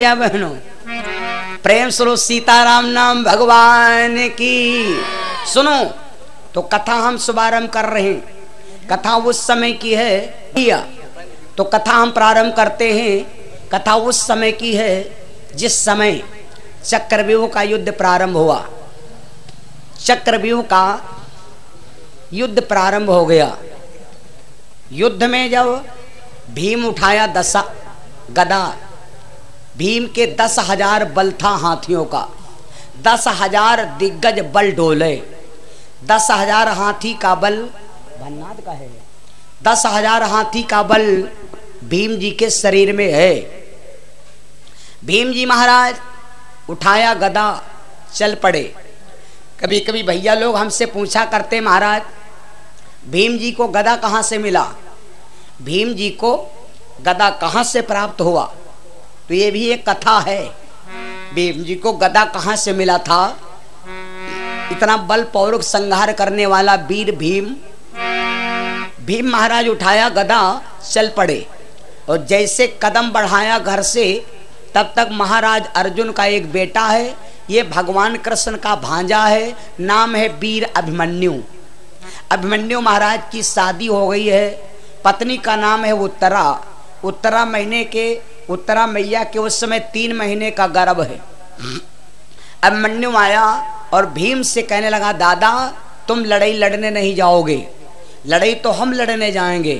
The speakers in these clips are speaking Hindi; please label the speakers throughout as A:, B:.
A: या बहनों, प्रेम सुनो सीताराम नाम भगवान की। सुनो तो कथा हम शुभारंभ कर रहे हैं। कथा उस समय की है भैया, तो कथा हम प्रारंभ करते हैं। कथा उस समय की है जिस समय चक्रव्यूह का युद्ध प्रारंभ हुआ। चक्रव्यूह का युद्ध प्रारंभ हो गया। युद्ध में जब भीम उठाया गदा, भीम के 10,000 बल था हाथियों का, 10,000 दिग्गज बल डोले। 10,000 हाथी का बल भन्नाद का है, 10,000 हाथी का बल भीम जी के शरीर में है। भीम जी महाराज उठाया गदा, चल पड़े। कभी कभी भैया लोग हमसे पूछा करते, महाराज भीम जी को गदा कहाँ से मिला, भीम जी को गदा कहाँ से प्राप्त हुआ। तो ये भी एक कथा है, भीम जी को गदा कहाँ से मिला था। इतना बल पौरुष संहार करने वाला वीर भीम महाराज उठाया गदा, चल पड़े। और जैसे कदम बढ़ाया घर से, तब तक महाराज अर्जुन का एक बेटा है, ये भगवान कृष्ण का भांजा है, नाम है वीर अभिमन्यु। अभिमन्यु महाराज की शादी हो गई है, पत्नी का नाम है उत्तरा। उत्तरा मैया के उस समय 3 महीने का गर्भ है। अभिमन्यु आया और भीम से कहने लगा, दादा तुम लड़ाई लड़ने नहीं जाओगे, लड़ाई तो हम लड़ने जाएंगे।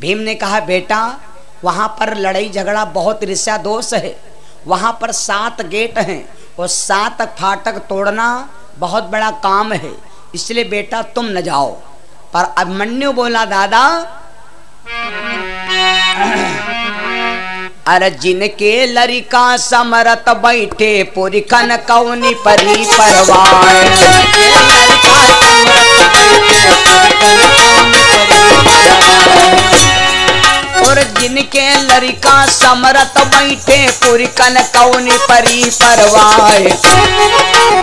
A: भीम ने कहा, बेटा वहां पर लड़ाई झगड़ा बहुत ईर्ष्या दोष है, वहां पर 7 गेट हैं और 7 फाटक तोड़ना बहुत बड़ा काम है, इसलिए बेटा तुम न जाओ। पर अभिमन्यु बोला, दादा अरे जिनके लरिका समरत बैठे पुरखन कौनी परी परवान। और जिनके लरिका समरत बैठे पुरखन कौनी परी परवाए।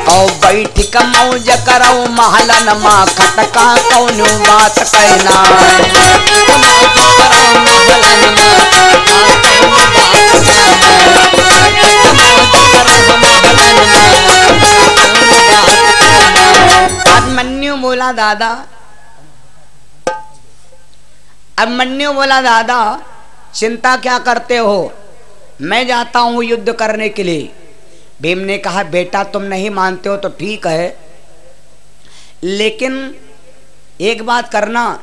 A: और बैठ का मौज करो महलन माँ खटका कौनो बात कहना। अभिमन्यु बोला, दादा चिंता क्या करते हो, मैं जाता हूं युद्ध करने के लिए। भीम ने कहा, बेटा तुम नहीं मानते हो तो ठीक है, लेकिन एक बात करना,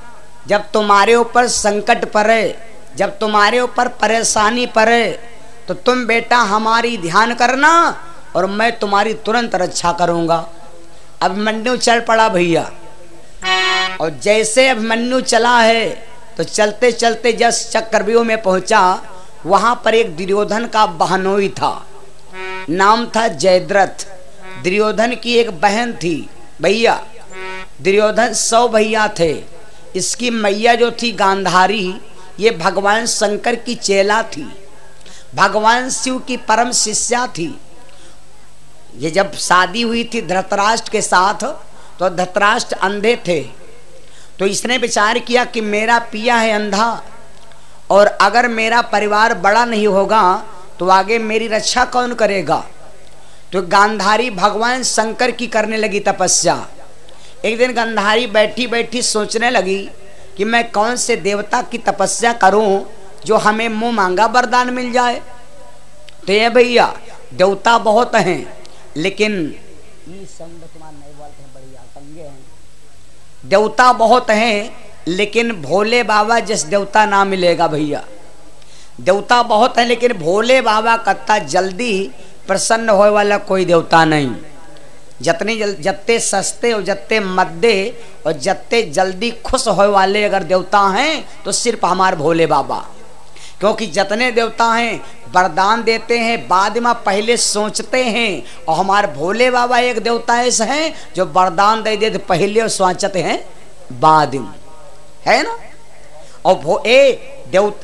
A: जब तुम्हारे ऊपर संकट पड़े, जब तुम्हारे ऊपर परेशानी पड़े, तो तुम बेटा हमारी ध्यान करना और मैं तुम्हारी तुरंत रक्षा करूंगा। अभिमन्यु चल पड़ा भैया। और जैसे अभिमन्यु चला है तो चलते चलते जब चक्रव्यूह में पहुंचा, वहां पर एक दुर्योधन का बहनोई था, नाम था जयद्रथ। दुर्योधन की एक बहन थी भैया। दुर्योधन 100 भैया थे। इसकी मैया जो थी गांधारी, ये भगवान शंकर की चेला थी, भगवान शिव की परम शिष्या थी। ये जब शादी हुई थी धृतराष्ट्र के साथ, तो धृतराष्ट्र अंधे थे। तो इसने विचार किया कि मेरा पिया है अंधा, और अगर मेरा परिवार बड़ा नहीं होगा तो आगे मेरी रक्षा कौन करेगा। तो गांधारी भगवान शंकर की करने लगी तपस्या। एक दिन गांधारी बैठी बैठी सोचने लगी कि मैं कौन से देवता की तपस्या करूं जो हमें मुंह मांगा वरदान मिल जाए। तो ये भैया देवता बहुत हैं, लेकिन देवता बहुत हैं, लेकिन भोले बाबा जिस देवता ना मिलेगा भैया। देवता बहुत है, लेकिन भोले बाबा कत्ता जल्दी प्रसन्न होने वाला कोई देवता नहीं। जत्ते सस्ते और जत्ते मद्दे और जत्ते जल्दी खुश होने वाले अगर देवता हैं तो सिर्फ हमारे भोले बाबा। क्योंकि जितने देवता हैं वरदान देते हैं बाद में, पहले सोचते हैं। और हमारे भोले बाबा एक देवता ऐसे हैं जो वरदान दे देते पहले और सोचते हैं बाद में, है ना। और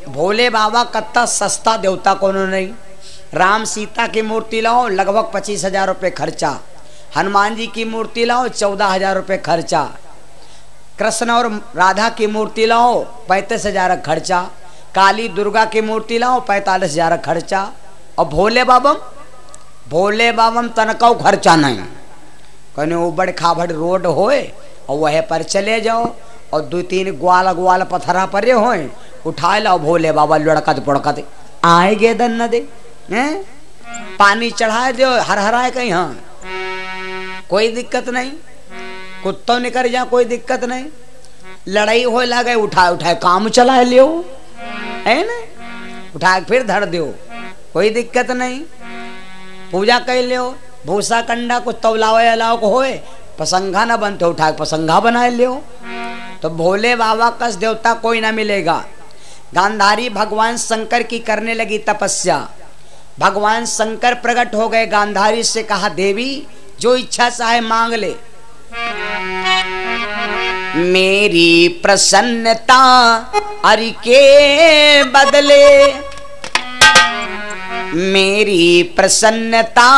A: भोले बाबा कत्ता सस्ता देवता कोनो नहीं। राम सीता की मूर्ति लाओ लगभग 25,000 रुपये खर्चा, हनुमान जी की मूर्ति लाओ 14,000 रुपये खर्चा, कृष्ण और राधा की मूर्ति लाओ 35,000 खर्चा, काली दुर्गा की मूर्ति लाओ 45,000 खर्चा, और भोले बाबम तनकाऊ खर्चा नहीं, कहने उबड़ खाबड़ रोड होए और वह पर चले जाओ और 2-3 ग्वाल पत्थरा परे होए, उठा लो भोले बाबा लुढ़कत पुड़कत आएगे दन न दे हैं, पानी चढ़ाए दो हर हराए कहीं, हाँ कोई दिक्कत नहीं, कुत्तों निकल जा कोई दिक्कत नहीं, लड़ाई हो लगे उठाए काम चला लियो है ना, उठा फिर धर दो कोई दिक्कत नहीं, पूजा कर लियो, भूसा कंडा कुछ तौलावे अलाव को होए, पसंगा ना बनते उठा पसंगा बना लियो। तो भोले बाबा कस देवता कोई ना मिलेगा। गांधारी भगवान शंकर की करने लगी तपस्या, भगवान शंकर प्रकट हो गए, गांधारी से कहा देवी जो इच्छा चाहे मांग ले, मेरी प्रसन्नता अरि के बदले, मेरी प्रसन्नता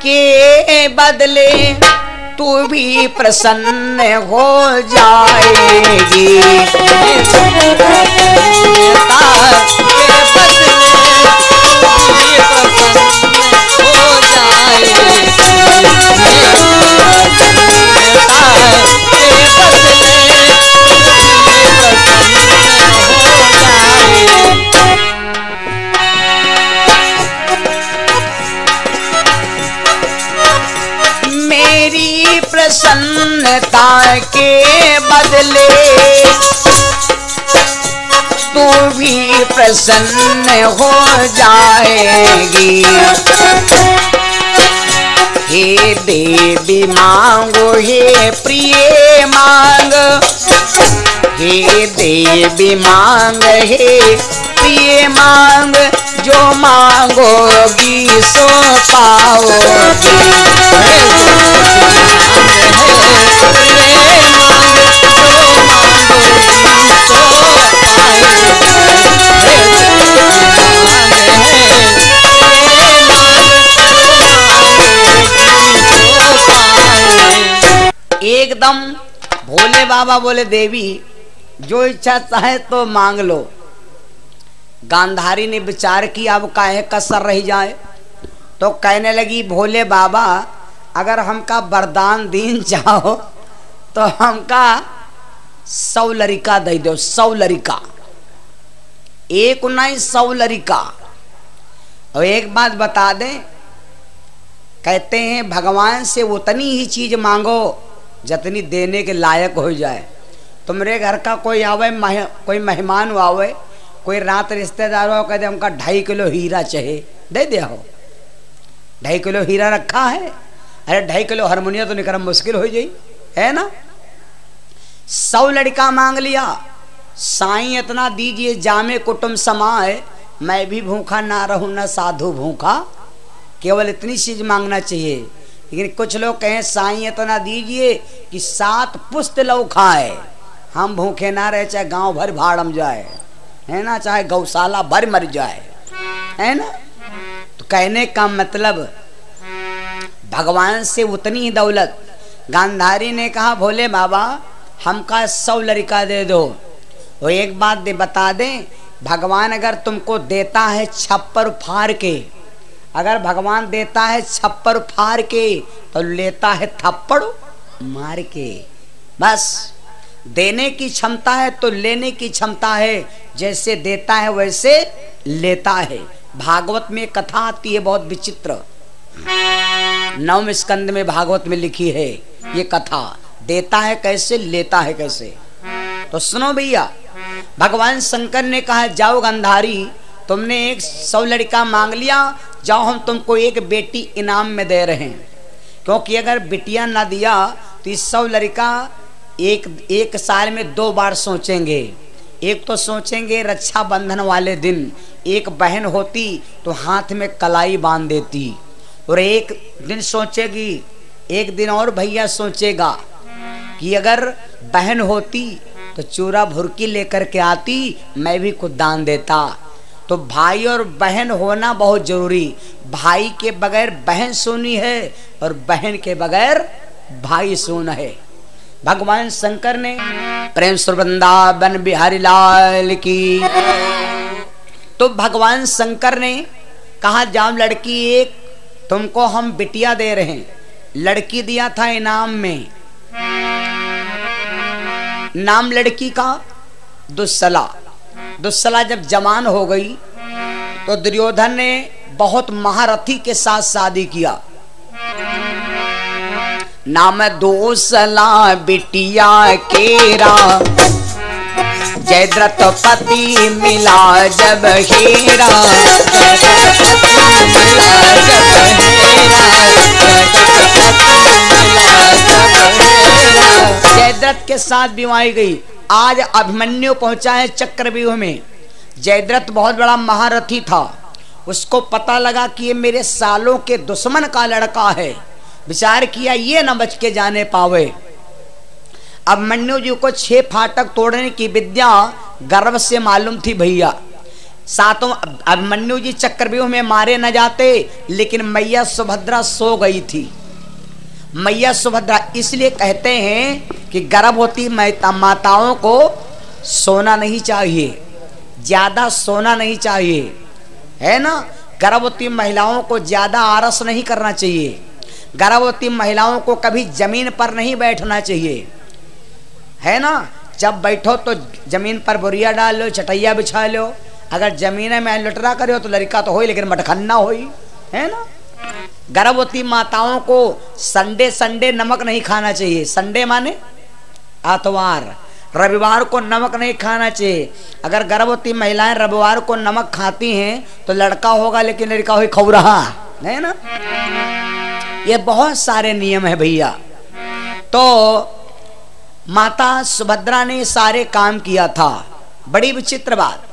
A: के बदले तू भी प्रसन्न हो जाएगी, प्रसन्नता के बदले तू भी प्रसन्न हो जाएगी, प्रसन्नता के बदले तू भी प्रसन्न हो जाएगी, हे देवी मांगो हे प्रिय मांग, हे देवी मांग हे प्रिय मांग, जो मांगोगी सो पाओगी, एकदम भोले बाबा बोले देवी जो इच्छा चाहे तो मांग लो। गांधारी ने विचार किया अब काहे कसर रह जाए, तो कहने लगी भोले बाबा अगर हमका वरदान दीन चाहो तो हमका 100 लड़का दे दो, 100 लड़का, एक नहीं 100 लड़का। और एक बात बता दें, कहते हैं भगवान से उतनी ही चीज मांगो जितनी देने के लायक हो जाए। तुम्हारे घर का कोई आवे, कोई मेहमान आवे, कोई रात रिश्तेदार हो, कहते हमका 2.5 किलो हीरा चाहिए, दे दे हो 2.5 किलो हीरा रखा है, अरे 2.5 किलो हारमोनियम तो निकलना मुश्किल हो जाई है ना। 100 लड़का मांग लिया, साईं इतना दीजिए जामे कुटुंब समाए, मैं भी भूखा ना रहूं ना साधु भूखा, केवल इतनी चीज मांगना चाहिए। लेकिन कुछ लोग कहें साईं इतना दीजिए कि 7 पुस्त लोग खाए, हम भूखे ना रहे, चाहे गांव भर भाड़म जाए है ना, चाहे गौशाला भर मर जाए है ना। तो कहने का मतलब भगवान से उतनी ही दौलत। गांधारी ने कहा भोले बाबा हमका 100 लड़का दे दो। वो एक बात बता दें, भगवान अगर तुमको देता है छप्पर फाड़ के, अगर भगवान देता है छप्पर फाड़ के तो लेता है थप्पड़ मार के। बस देने की क्षमता है तो लेने की क्षमता है, जैसे देता है वैसे लेता है। भागवत में कथा आती है बहुत विचित्र, 9वें स्कंद में भागवत में लिखी है ये कथा, देता है कैसे लेता है कैसे। तो सुनो भैया, भगवान शंकर ने कहा जाओ गांधारी तुमने 100 लड़का मांग लिया, जाओ हम तुमको एक बेटी इनाम में दे रहे हैं, क्योंकि अगर बिटिया ना दिया तो 100 लड़का एक साल में 2 बार सोचेंगे। एक तो सोचेंगे रक्षा बंधन वाले दिन, एक बहन होती तो हाथ में कलाई बांध देती, और एक दिन सोचेगी, एक दिन और भैया सोचेगा कि अगर बहन होती तो चूरा भुरकी लेकर के आती, मैं भी कुछ दान देता। तो भाई और बहन होना बहुत जरूरी, भाई के बगैर बहन सोनी है और बहन के बगैर भाई सोना है। भगवान शंकर ने प्रेम सुर वृंदावन बिहारी लाल की। तो भगवान शंकर ने कहा जाओ लड़की एक, तुमको हम बिटिया दे रहे हैं। लड़की दिया था इनाम में, नाम लड़की का दुस्सला। दुस्सला जब जवान हो गई तो दुर्योधन ने बहुत महारथी के साथ शादी किया। नाम दुस्सला बिटिया केरा, जयद्रथ पति मिला जब हेरा, जयद्रथ के साथ बीमारी गई। आज अभिमन्यु पहुंचा है चक्रव्यूह में। जयद्रथ बहुत बड़ा महारथी था, उसको पता लगा कि ये मेरे सालों के दुश्मन का लड़का है। विचार किया ये न बच के जाने पावे। अभिमन्यु जी को 6 फाटक तोड़ने की विद्या गर्व से मालूम थी भैया। सातों अभिमन्यु जी चक्रव्यूह में मारे न जाते, लेकिन मैया सुभद्रा सो गई थी। मैया सुभद्रा इसलिए कहते हैं कि गर्भवती माताओं को सोना नहीं चाहिए, ज्यादा सोना नहीं चाहिए, है ना। गर्भवती महिलाओं को ज्यादा आरस नहीं करना चाहिए। गर्भवती महिलाओं को कभी जमीन पर नहीं बैठना चाहिए, है ना। जब बैठो तो जमीन पर बोरिया डाल लो, चटैया बिछा लो। अगर जमीन में लुटरा करे हो तो लड़का तो हो, लेकिन मटखन्ना हो, है ना। गर्भवती माताओं को संडे संडे नमक नहीं खाना चाहिए। संडे माने आतवार, रविवार को नमक नहीं खाना चाहिए। अगर गर्भवती महिलाएं रविवार को नमक खाती हैं तो लड़का होगा, लेकिन लड़का हो खौरहा, है ना। ये बहुत सारे नियम है भैया। तो माता सुभद्रा ने सारे काम किया था। बड़ी विचित्र बात,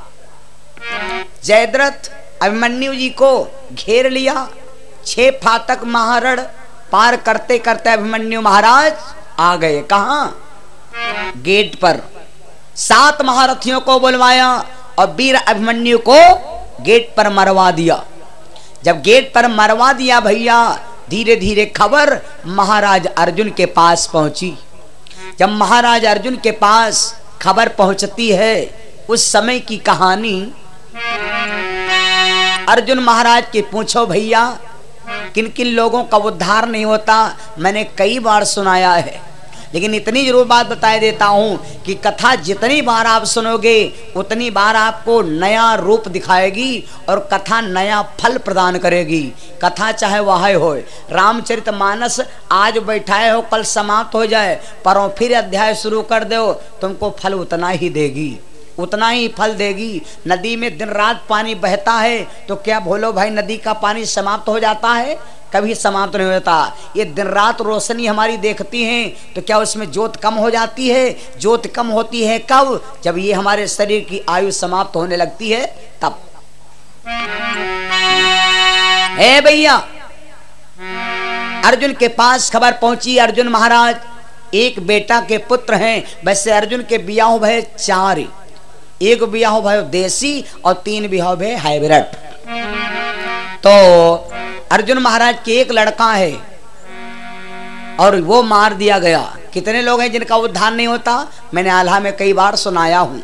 A: जयद्रथ अभिमन्यु जी को घेर लिया। 6 फाटक महारण पार करते करते अभिमन्यु महाराज आ गए। कहां? गेट पर। 7 महारथियों को बुलवाया और वीर अभिमन्यु को गेट पर मरवा दिया। जब गेट पर मरवा दिया भैया, धीरे धीरे खबर महाराज अर्जुन के पास पहुंची। जब महाराज अर्जुन के पास खबर पहुंचती है, उस समय की कहानी अर्जुन महाराज के पूछो भैया, किन किन लोगों का उद्धार नहीं होता, मैंने कई बार सुनाया है। लेकिन इतनी जरूर बात बता देता हूं कि कथा जितनी बार आप सुनोगे उतनी बार आपको नया रूप दिखाएगी और कथा नया फल प्रदान करेगी। कथा चाहे वह हो, रामचरितमानस आज बैठाए हो, कल समाप्त हो जाए, पर फिर अध्याय शुरू कर दो, तुमको फल उतना ही देगी, उतना ही फल देगी। नदी में दिन रात पानी बहता है तो क्या भोलो भाई नदी का पानी समाप्त हो जाता है? कभी समाप्त नहीं होता। ये दिन रात रोशनी हमारी देखती हैं तो क्या उसमें ज्योत कम हो जाती है? ज्योत कम होती है कब? जब ये हमारे शरीर की आयु समाप्त होने लगती है तब। हे भैया, अर्जुन के पास खबर पहुंची। अर्जुन महाराज एक बेटा के पुत्र हैं। वैसे अर्जुन के बियाह भय 4, एक बियाह भय देसी और 3 बियाह भय हाइब्रिड। तो अर्जुन महाराज के एक लड़का है और वो मार दिया गया। कितने लोग हैं जिनका उद्धार नहीं होता? मैंने आल्हा में कई बार सुनाया हूं।